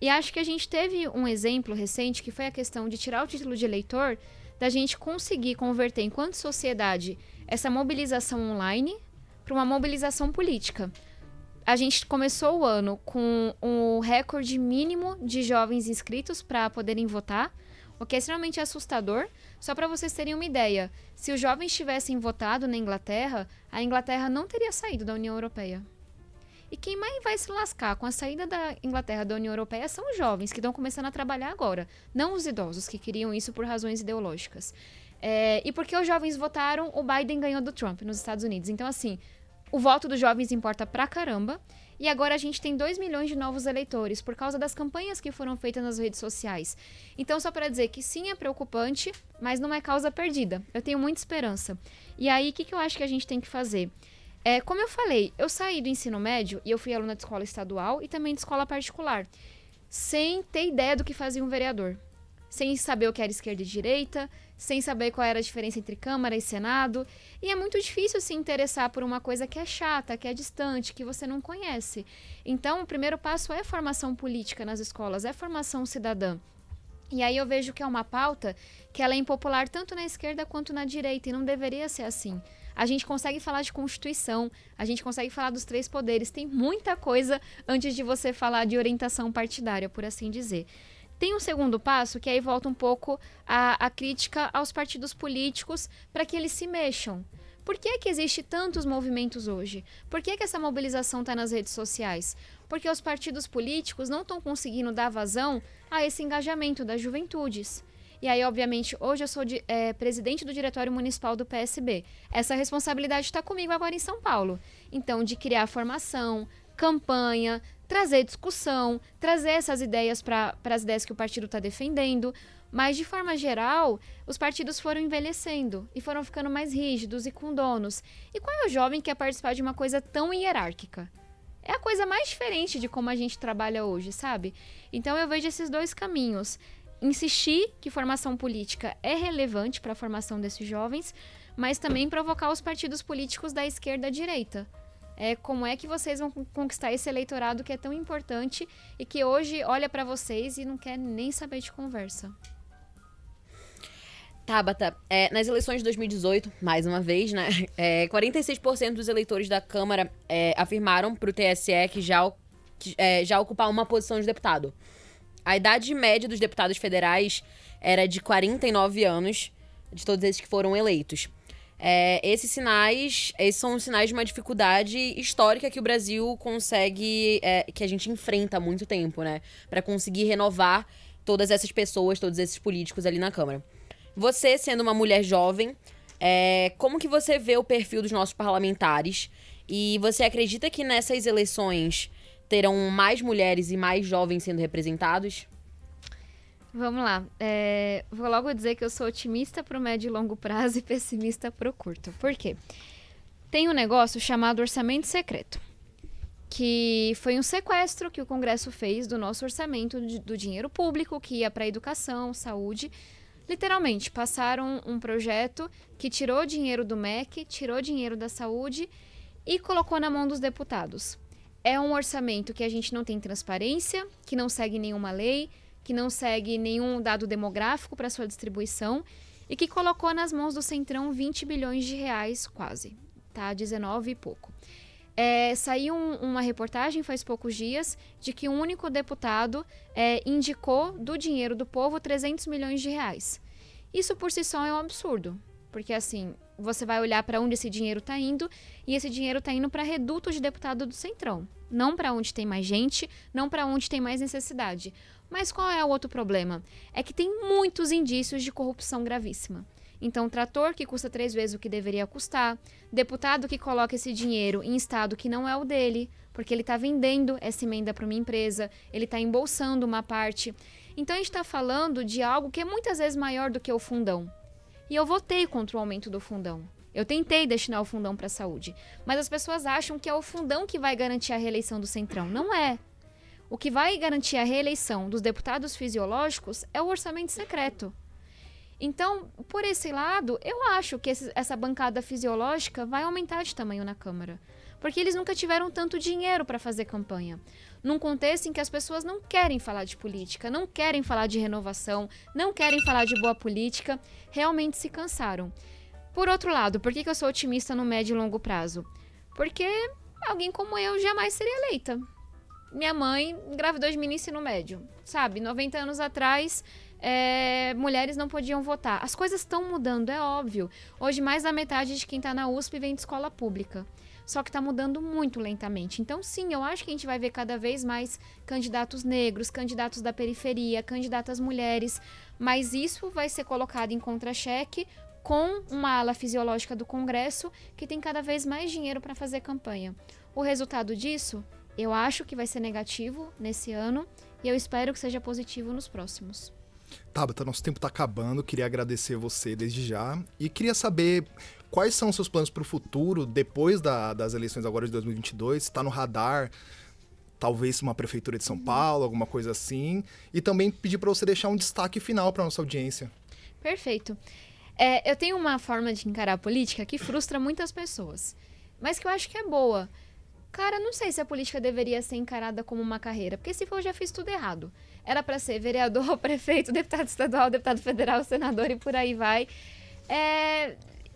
E acho que a gente teve um exemplo recente, que foi a questão de tirar o título de eleitor, da gente conseguir converter, enquanto sociedade, essa mobilização online para uma mobilização política. A gente começou o ano com um recorde mínimo de jovens inscritos para poderem votar, o que é extremamente assustador. Só para vocês terem uma ideia, se os jovens tivessem votado na Inglaterra, a Inglaterra não teria saído da União Europeia. E quem mais vai se lascar com a saída da Inglaterra da União Europeia são os jovens que estão começando a trabalhar agora, não os idosos que queriam isso por razões ideológicas. E porque os jovens votaram, o Biden ganhou do Trump nos Estados Unidos. Então, assim, o voto dos jovens importa pra caramba. E agora a gente tem 2 milhões de novos eleitores por causa das campanhas que foram feitas nas redes sociais. Então, só para dizer que sim, é preocupante, mas não é causa perdida. Eu tenho muita esperança. E aí, o que eu acho que a gente tem que fazer? Como eu falei, eu saí do ensino médio e eu fui aluna de escola estadual e também de escola particular, sem ter ideia do que fazia um vereador. Sem saber o que era esquerda e direita, sem saber qual era a diferença entre Câmara e Senado. E é muito difícil se interessar por uma coisa que é chata, que é distante, que você não conhece. Então, o primeiro passo é formação política nas escolas, é formação cidadã. E aí eu vejo que é uma pauta que ela é impopular tanto na esquerda quanto na direita, e não deveria ser assim. A gente consegue falar de Constituição, a gente consegue falar dos 3 poderes, tem muita coisa antes de você falar de orientação partidária, por assim dizer. Tem um segundo passo, que aí volta um pouco a crítica aos partidos políticos para que eles se mexam. Por que que existe tantos movimentos hoje? Por que que essa mobilização está nas redes sociais? Porque os partidos políticos não estão conseguindo dar vazão a esse engajamento das juventudes. E aí, obviamente, hoje eu sou presidente do Diretório Municipal do PSB. Essa responsabilidade está comigo agora em São Paulo. Então, de criar formação, campanha, trazer discussão, trazer essas ideias para as ideias que o partido está defendendo. Mas, de forma geral, os partidos foram envelhecendo e foram ficando mais rígidos e com donos. E qual é o jovem que quer participar de uma coisa tão hierárquica? É a coisa mais diferente de como a gente trabalha hoje, sabe? Então, eu vejo esses 2 caminhos. Insistir que formação política é relevante para a formação desses jovens, mas também provocar os partidos políticos da esquerda à direita. Como é que vocês vão conquistar esse eleitorado que é tão importante e que hoje olha para vocês e não quer nem saber de conversa? Tabata, nas eleições de 2018, mais uma vez, né, 46% dos eleitores da Câmara afirmaram para o TSE que já ocupar uma posição de deputado. A idade média dos deputados federais era de 49 anos, de todos esses que foram eleitos. Esses são sinais de uma dificuldade histórica que o Brasil consegue, que a gente enfrenta há muito tempo, né? Para conseguir renovar todas essas pessoas, todos esses políticos ali na Câmara. Você, sendo uma mulher jovem, como que você vê o perfil dos nossos parlamentares? E você acredita que nessas eleições terão mais mulheres e mais jovens sendo representados? Vamos lá. Vou logo dizer que eu sou otimista para o médio e longo prazo e pessimista para o curto. Por quê? Tem um negócio chamado orçamento secreto, que foi um sequestro que o Congresso fez do nosso orçamento do dinheiro público que ia para educação, saúde. Literalmente, passaram um projeto que tirou dinheiro do MEC, tirou dinheiro da saúde e colocou na mão dos deputados. É um orçamento que a gente não tem transparência, que não segue nenhuma lei, que não segue nenhum dado demográfico para sua distribuição e que colocou nas mãos do Centrão 20 bilhões de reais quase, tá? 19 e pouco. Saiu uma reportagem faz poucos dias de que um único deputado indicou do dinheiro do povo 300 milhões de reais. Isso por si só é um absurdo, porque assim, você vai olhar para onde esse dinheiro está indo e esse dinheiro está indo para reduto de deputado do Centrão. Não para onde tem mais gente, não para onde tem mais necessidade. Mas qual é o outro problema? É que tem muitos indícios de corrupção gravíssima. Então, trator que custa 3 vezes o que deveria custar, deputado que coloca esse dinheiro em estado que não é o dele, porque ele está vendendo essa emenda para uma empresa, ele está embolsando uma parte. Então, a gente está falando de algo que é muitas vezes maior do que o fundão. E eu votei contra o aumento do fundão. Eu tentei destinar o fundão para a saúde. Mas as pessoas acham que é o fundão que vai garantir a reeleição do Centrão. Não é. O que vai garantir a reeleição dos deputados fisiológicos é o orçamento secreto. Então, por esse lado, eu acho que essa bancada fisiológica vai aumentar de tamanho na Câmara. Porque eles nunca tiveram tanto dinheiro para fazer campanha. Num contexto em que as pessoas não querem falar de política, não querem falar de renovação, não querem falar de boa política, realmente se cansaram. Por outro lado, por que eu sou otimista no médio e longo prazo? Porque alguém como eu jamais seria eleita. Minha mãe engravidou de mim no ensino médio, sabe? 90 anos atrás, mulheres não podiam votar. As coisas estão mudando, é óbvio. Hoje, mais da metade de quem está na USP vem de escola pública. Só que está mudando muito lentamente. Então, sim, eu acho que a gente vai ver cada vez mais candidatos negros, candidatos da periferia, candidatas mulheres. Mas isso vai ser colocado em contra-cheque com uma ala fisiológica do Congresso que tem cada vez mais dinheiro para fazer campanha. O resultado disso, eu acho que vai ser negativo nesse ano e eu espero que seja positivo nos próximos. Tabata, nosso tempo está acabando, queria agradecer você desde já e queria saber quais são os seus planos para o futuro depois das eleições agora de 2022, está no radar, talvez uma prefeitura de São Paulo, alguma coisa assim, e também pedir para você deixar um destaque final para a nossa audiência. Perfeito. Eu tenho uma forma de encarar a política que frustra muitas pessoas, mas que eu acho que é boa. Cara, não sei se a política deveria ser encarada como uma carreira, porque se for, eu já fiz tudo errado. Era para ser vereador, prefeito, deputado estadual, deputado federal, senador e por aí vai.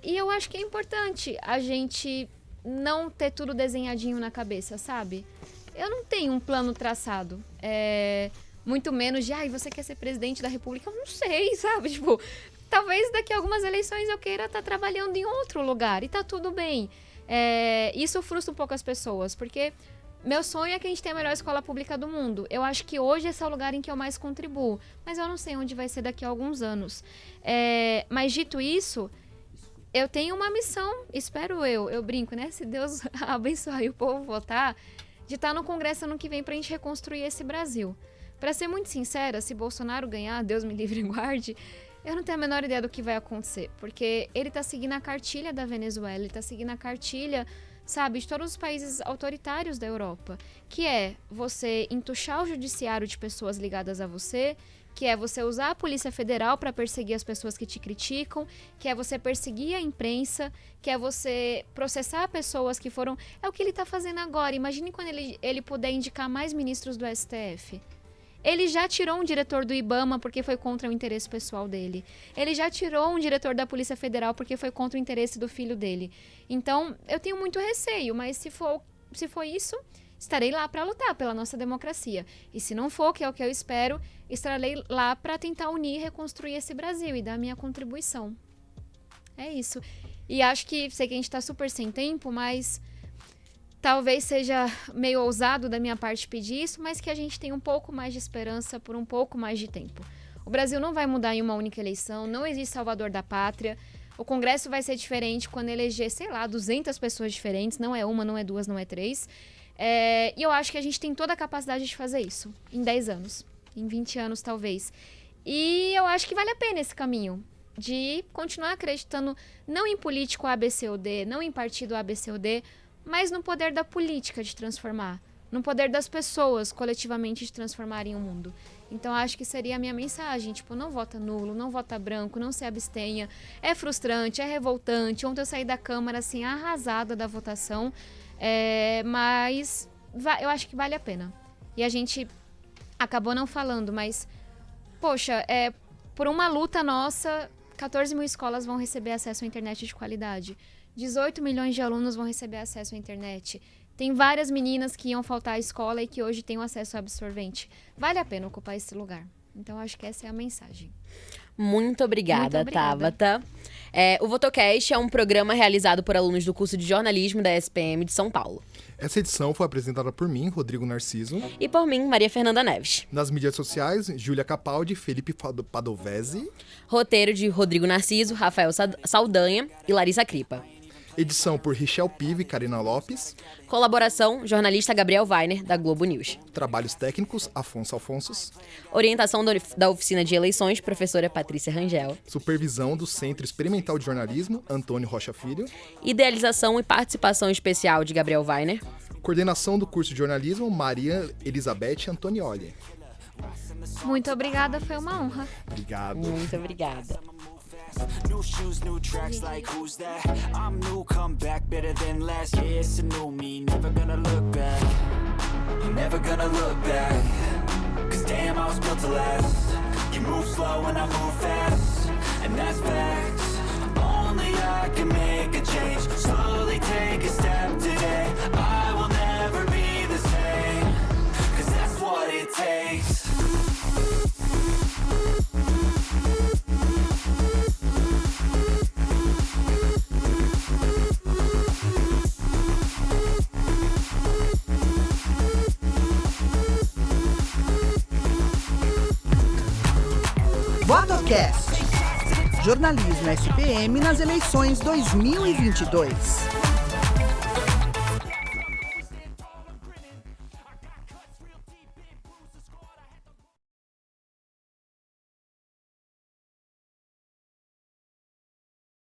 E eu acho que é importante a gente não ter tudo desenhadinho na cabeça, sabe? Eu não tenho um plano traçado. Muito menos de, você quer ser presidente da república? Eu não sei, sabe? Tipo, talvez daqui a algumas eleições eu queira estar trabalhando em outro lugar e tá tudo bem. Isso frustra um pouco as pessoas, porque meu sonho é que a gente tenha a melhor escola pública do mundo. Eu acho que hoje esse é o lugar em que eu mais contribuo, mas eu não sei onde vai ser daqui a alguns anos. Mas dito isso, eu tenho uma missão, espero eu brinco, né? Se Deus abençoar e o povo votar, de estar no Congresso ano que vem pra gente reconstruir esse Brasil. Pra ser muito sincera, se Bolsonaro ganhar, Deus me livre e guarde, eu não tenho a menor ideia do que vai acontecer, porque ele tá seguindo a cartilha da Venezuela, ele tá seguindo a cartilha, sabe, de todos os países autoritários da Europa, que é você entuchar o judiciário de pessoas ligadas a você, que é você usar a Polícia Federal para perseguir as pessoas que te criticam, que é você perseguir a imprensa, que é você processar pessoas que foram... É o que ele tá fazendo agora. Imagine quando ele puder indicar mais ministros do STF. Ele já tirou um diretor do IBAMA porque foi contra o interesse pessoal dele. Ele já tirou um diretor da Polícia Federal porque foi contra o interesse do filho dele. Então, eu tenho muito receio, mas se for isso, estarei lá para lutar pela nossa democracia. E se não for, que é o que eu espero, estarei lá para tentar unir e reconstruir esse Brasil e dar a minha contribuição. É isso. E acho que, sei que a gente está super sem tempo, mas... talvez seja meio ousado da minha parte pedir isso, mas que a gente tenha um pouco mais de esperança por um pouco mais de tempo. O Brasil não vai mudar em uma única eleição, não existe salvador da pátria. O Congresso vai ser diferente quando eleger, 200 pessoas diferentes, não é uma, não é duas, não é três. E eu acho que a gente tem toda a capacidade de fazer isso, em 10 anos, em 20 anos talvez. E eu acho que vale a pena esse caminho, de continuar acreditando não em político A, B, C ou D, não em partido A, B, C ou D, mas no poder da política de transformar, no poder das pessoas coletivamente de transformarem o mundo. Então acho que seria a minha mensagem, não vota nulo, não vota branco, não se abstenha. É frustrante, é revoltante. Ontem eu saí da Câmara assim arrasada da votação, mas eu acho que vale a pena. E a gente acabou não falando, mas poxa, por uma luta nossa, 14 mil escolas vão receber acesso à internet de qualidade. 18 milhões de alunos vão receber acesso à internet. Tem várias meninas que iam faltar à escola e que hoje têm o acesso ao absorvente. Vale a pena ocupar esse lugar. Então, acho que essa é a mensagem. Muito obrigada, Tabata. O Votocast é um programa realizado por alunos do curso de jornalismo da SPM de São Paulo. Essa edição foi apresentada por mim, Rodrigo Narciso. E por mim, Maria Fernanda Neves. Nas mídias sociais, Júlia Capaldi, Felipe Padovese. Roteiro de Rodrigo Narciso, Rafael Saldanha e Larissa Cripa. Edição por Richel Pive e Karina Lopes. Colaboração, jornalista Gabriel Weiner, da Globo News. Trabalhos técnicos, Afonso Alfonsos. Orientação da Oficina de Eleições, professora Patrícia Rangel. Supervisão do Centro Experimental de Jornalismo, Antônio Rocha Filho. Idealização e participação especial de Gabriel Weiner. Coordenação do curso de jornalismo, Maria Elizabeth Antonioli. Muito obrigada, foi uma honra. Obrigado. Muito obrigada. New shoes, new tracks, like who's that? I'm new, come back better than last. Yeah, it's a new me, never gonna look back. Never gonna look back. Cause damn, I was built to last. You move slow and I move fast, and that's facts. Only I can make a change. Slowly take a step today. I will never be the same. Cause that's what it takes. VotoCast. Jornalismo SPM nas eleições 2022.